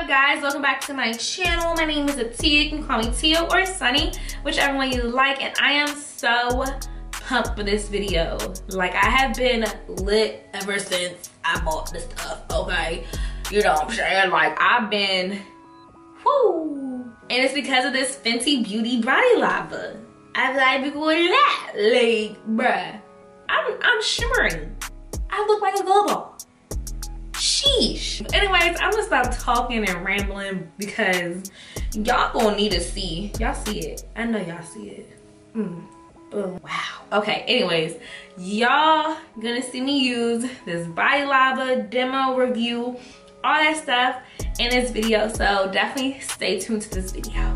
up, guys? Welcome back to my channel. My name is Tia. You can call me Tia or Sunny, whichever one you like, and I am so pumped for this video. Like, I have been lit ever since I bought this stuff, okay? You know what I'm saying? Like, I've been, whoo! And it's because of this Fenty Beauty Body Lava. I was like, because that, like, bruh, I'm shimmering. I look like a glow ball. Sheesh. Anyways, I'm gonna stop talking and rambling because y'all gonna need to see. Y'all see it. I know y'all see it. Boom. Wow. Okay, anyways, y'all gonna see me use this Body Lava demo review, all that stuff in this video. So definitely stay tuned to this video.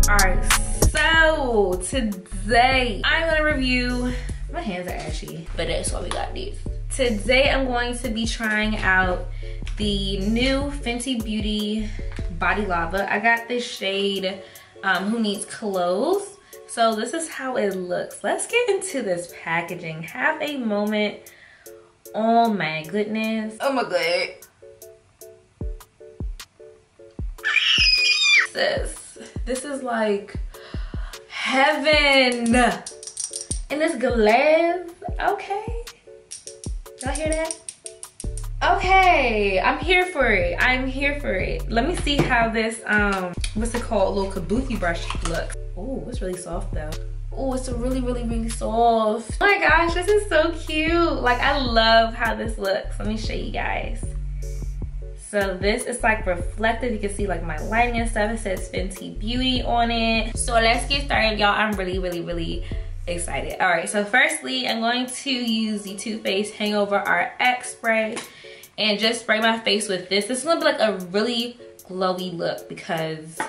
Alright, so today I'm gonna review, my hands are ashy, but that's why we got these. Today I'm going to be trying out the new Fenty Beauty Body Lava. I got this shade, Who Needs Clothes. So this is how it looks. Let's get into this packaging. Have a moment. Oh my goodness. Oh my god. Sis, this is like heaven. In this glass, okay. Y'all hear that? Okay, I'm here for it. I'm here for it. Let me see how this, what's it called? Little kabuki brush looks. Oh, it's really soft though. Oh, it's really soft. Oh my gosh, this is so cute. Like, I love how this looks. Let me show you guys. So this is like reflective. You can see like my lighting and stuff. It says Fenty Beauty on it. So let's get started, y'all. I'm really excited. All right, so firstly, I'm going to use the Too Faced Hangover RX spray and just spray my face with this. This is gonna be like a really glowy look because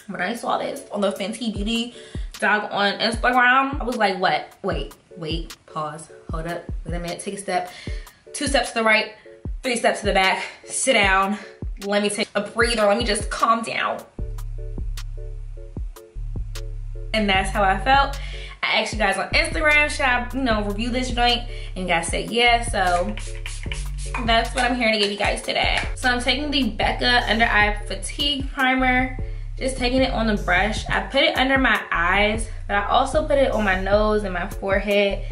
when I saw this on the Fenty Beauty dog on Instagram, I was like, what? Wait, pause, hold up, wait a minute, take a step, 2 steps to the right, 3 steps to the back, sit down, let me take a breather, let me just calm down. And that's how I felt. I asked you guys on Instagram, should I, review this joint? And you guys said yes, so that's what I'm here to give you guys today. So I'm taking the Becca Under Eye Fatigue Primer, just taking it on the brush. I put it under my eyes, but I also put it on my nose and my forehead.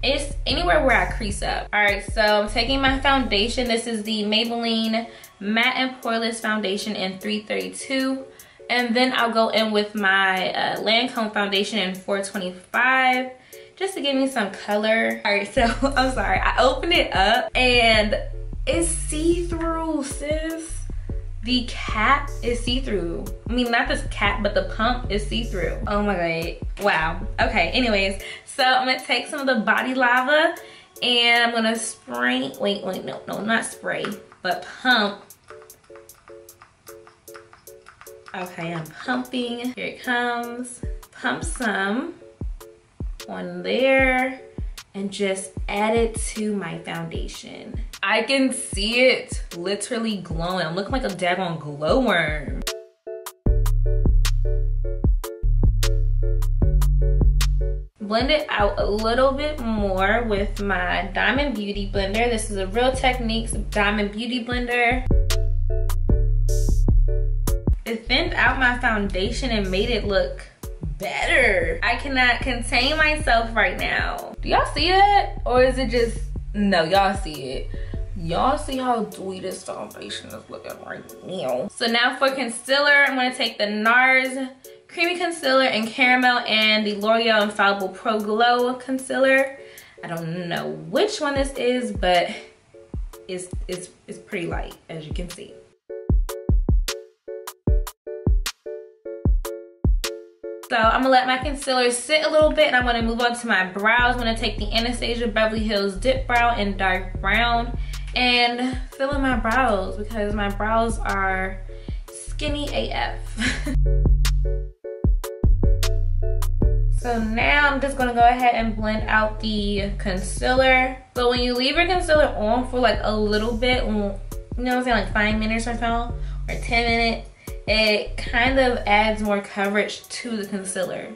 It's anywhere where I crease up. All right, so I'm taking my foundation. This is the Maybelline Matte and Poreless Foundation in 332. And then I'll go in with my Lancome foundation in 425 just to give me some color. All right, so I'm sorry. I opened it up and it's see-through, sis. The cap is see-through. I mean, not this cap, but the pump is see-through. Oh my god. Wow. Okay, anyways. So I'm gonna take some of the Body Lava and I'm gonna spray, wait, no, not spray, but pump. Okay, I'm pumping. Here it comes. Pump some on there and just add it to my foundation. I can see it literally glowing. I'm looking like a daggone glowworm. Blend it out a little bit more with my Diamond Beauty blender. This is a Real Techniques Diamond Beauty blender. It thinned out my foundation and made it look better. I cannot contain myself right now. Do y'all see it? Or is it just, no, y'all see it. Y'all see how dewy this foundation is looking right now. So now for concealer, I'm gonna take the NARS Creamy Concealer in Caramel and the L'Oreal Infallible Pro Glow Concealer. I don't know which one this is, but it's pretty light, as you can see. So I'm gonna let my concealer sit a little bit and I'm gonna move on to my brows. I'm gonna take the Anastasia Beverly Hills Dip Brow in dark brown and fill in my brows because my brows are skinny AF. So now I'm just gonna go ahead and blend out the concealer. So when you leave your concealer on for like a little bit, you know what I'm saying, like 5 minutes or so, or 10 minutes, it kind of adds more coverage to the concealer.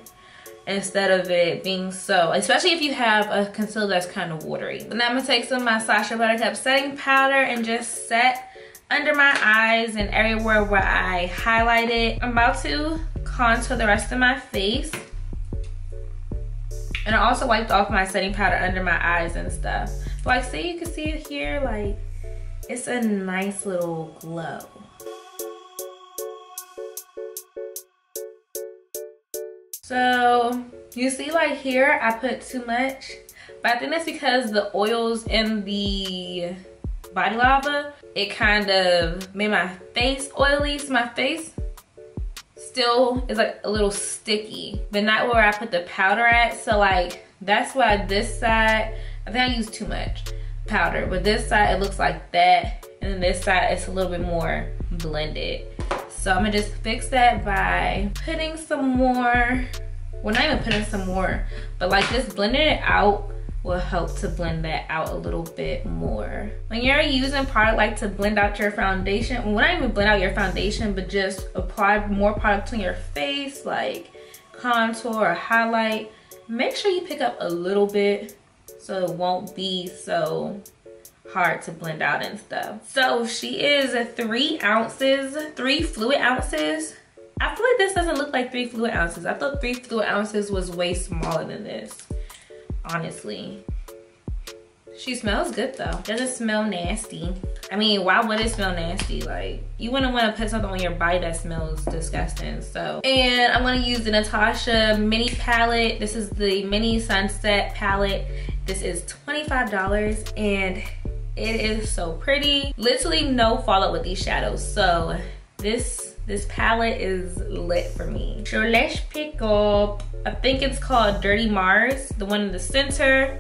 instead of it being so, especially if you have a concealer that's kind of watery. So now I'm gonna take some of my Sacha Buttercup setting powder and just set under my eyes and everywhere where I highlighted. I'm about to contour the rest of my face. And I also wiped off my setting powder under my eyes and stuff. But like, see, you can see it here, like, it's a nice little glow. So you see, like here, I put too much, but I think that's because the oils in the Body Lava, it kind of made my face oily. So my face still is like a little sticky, but not where I put the powder at. So like, that's why this side, I think I used too much powder, but this side it looks like that, and then this side it's a little bit more blended. So I'm gonna just fix that by putting some more, well, not even putting some more, but like just blending it out will help to blend that out a little bit more. When you're using product like to blend out your foundation, well, not even blend out your foundation, but just apply more product to your face, like contour or highlight, make sure you pick up a little bit so it won't be so hard to blend out and stuff. So she is 3 ounces, 3 fluid ounces. I feel like this doesn't look like 3 fluid ounces. I thought 3 fluid ounces was way smaller than this, honestly. She smells good though. Doesn't smell nasty. I mean, why would it smell nasty? Like, you wouldn't want to put something on your body that smells disgusting. So, and I'm gonna use the Natasha mini palette. This is the mini sunset palette. This is $25 and it is so pretty. Literally no fallout with these shadows. So this palette is lit for me. So let's pick up, I think it's called Dirty Mars, the one in the center,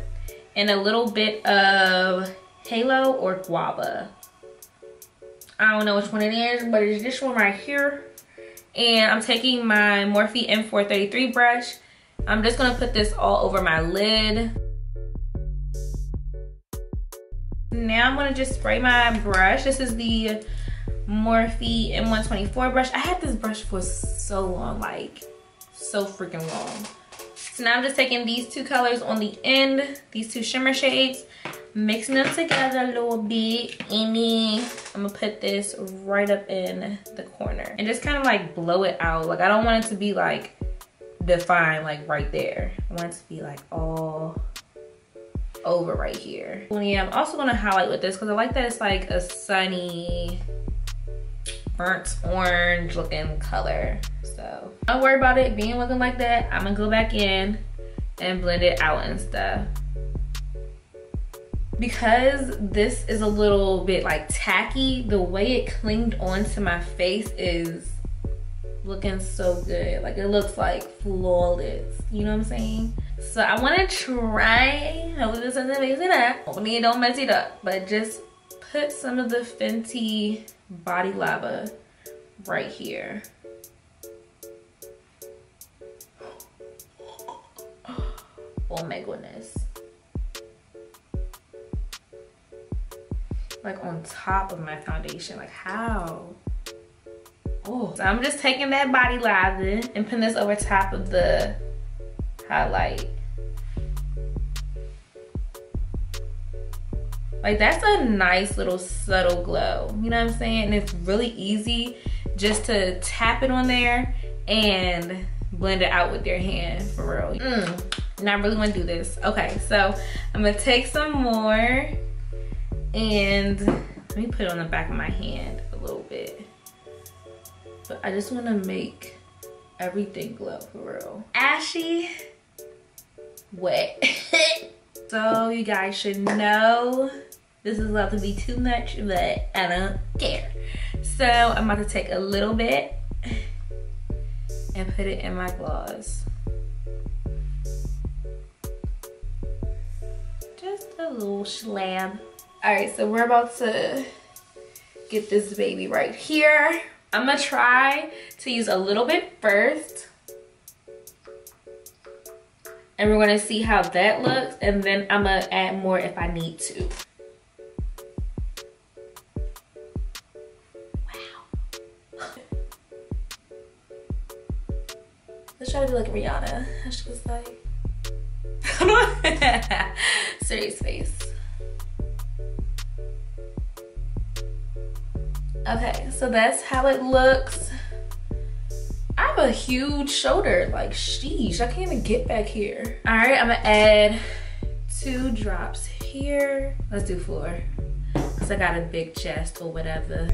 and a little bit of Halo or Guava. I don't know which one it is, but it's this one right here. And I'm taking my Morphe M433 brush. I'm just gonna put this all over my lid. Now I'm gonna just spray my brush. This is the Morphe M124 brush. I had this brush for so long, like so freaking long. So now I'm just taking these 2 colors on the end, these 2 shimmer shades, mixing them together a little bit, and then I'm gonna put this right up in the corner and just kind of like blow it out. Like, I don't want it to be like defined like right there. I want it to be like all over right here. Well, yeah, I'm also gonna highlight with this because I like that it's like a sunny burnt orange looking color. So don't worry about it being looking like that. I'm gonna go back in and blend it out and stuff. Because this is a little bit like tacky, the way it clinged onto my face is looking so good. Like, it looks like flawless, you know what I'm saying? So I want to try, hopefully this doesn't mess it up, hopefully it don't mess it up, but just put some of the Fenty Body Lava right here. Oh my goodness. Like on top of my foundation, like how? Oh, so I'm just taking that Body Lava and putting this over top of the highlight. Like, that's a nice little subtle glow, you know what I'm saying? And it's really easy just to tap it on there and blend it out with your hand, for real. And I really want to do this. Okay, so I'm gonna take some more and let me put it on the back of my hand a little bit. But I just want to make everything glow, for real. Ashy, wet. So you guys should know this is about to be too much, but I don't care. So I'm about to take a little bit and put it in my gloss. Just a little slab. All right, so we're about to get this baby right here. I'm gonna try to use a little bit first, and we're gonna see how that looks, and then I'm gonna add more if I need to. Wow. Let's try to do like Rihanna. She was like, serious face. Okay, so that's how it looks. I have a huge shoulder, like sheesh, I can't even get back here. All right, I'm gonna add 2 drops here. Let's do 4, because I got a big chest or whatever.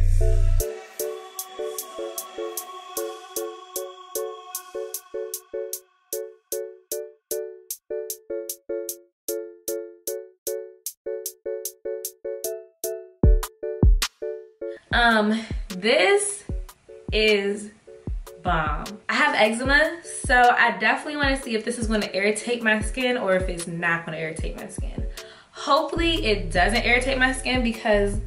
This is bomb. I have eczema, so I definitely want to see if this is going to irritate my skin or if it's not going to irritate my skin. Hopefully it doesn't irritate my skin, because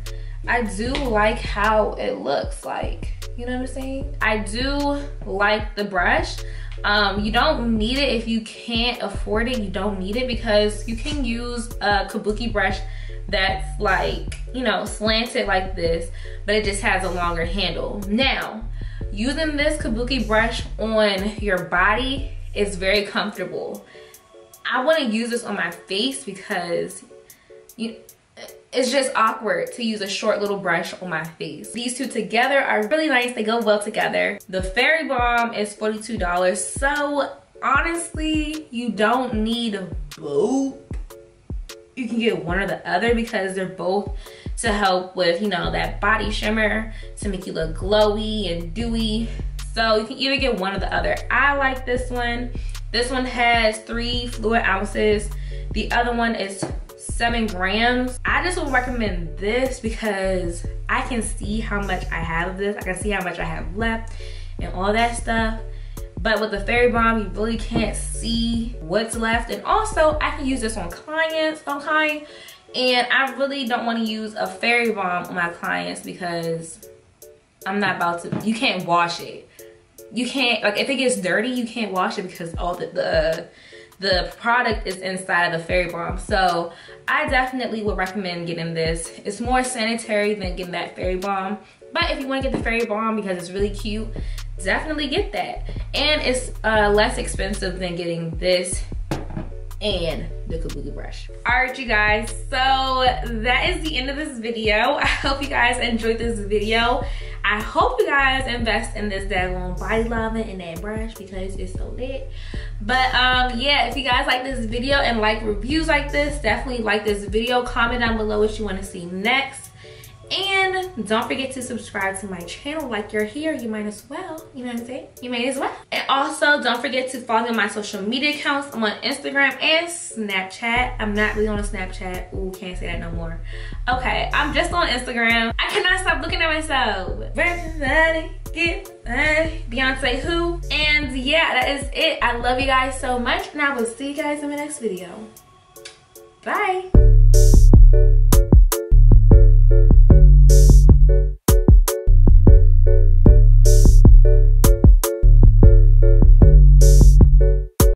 I do like how it looks like, you know what I'm saying? I do like the brush. You don't need it if you can't afford it. You don't need it, because you can use a Kabuki brush that's like, you know, slanted like this, but it just has a longer handle. Now, using this Kabuki brush on your body is very comfortable. I want to use this on my face because it's just awkward to use a short little brush on my face. These two together are really nice. They go well together. The Fairy Balm is $42. So honestly, you don't need both. You can get one or the other, because they're both to help with, you know, that body shimmer, to make you look glowy and dewy. So you can either get one or the other. I like this one. This one has 3 fluid ounces. The other one is 7 grams. I just would recommend this because I can see how much I have of this. I can see how much I have left and all that stuff. But with the Fairy Balm, you really can't see what's left. And also, I can use this on clients, okay? And I really don't want to use a Fairy Balm on my clients, because I'm not about to, you can't wash it. You can't, like, if it gets dirty, you can't wash it, because all the product is inside of the Fairy Balm. So I definitely would recommend getting this. It's more sanitary than getting that Fairy Balm. But if you want to get the Fairy Balm because it's really cute, definitely get that. And it's less expensive than getting this and the Kabuki brush. All right, you guys, so that is the end of this video. I hope you guys enjoyed this video. I hope you guys invest in this daggone Body Lava and that brush, because it's so lit. But yeah, if you guys like this video and like reviews like this, definitely like this video. Comment down below what you want to see next. And don't forget to subscribe to my channel. Like, you're here, you might as well. You know what I'm saying? You may as well. And also, don't forget to follow my social media accounts. I'm on Instagram and Snapchat. I'm not really on a Snapchat. Ooh, can't say that no more. Okay, I'm just on Instagram. I cannot stop looking at myself. Beyonce who? And yeah, that is it. I love you guys so much, and I will see you guys in my next video. Bye.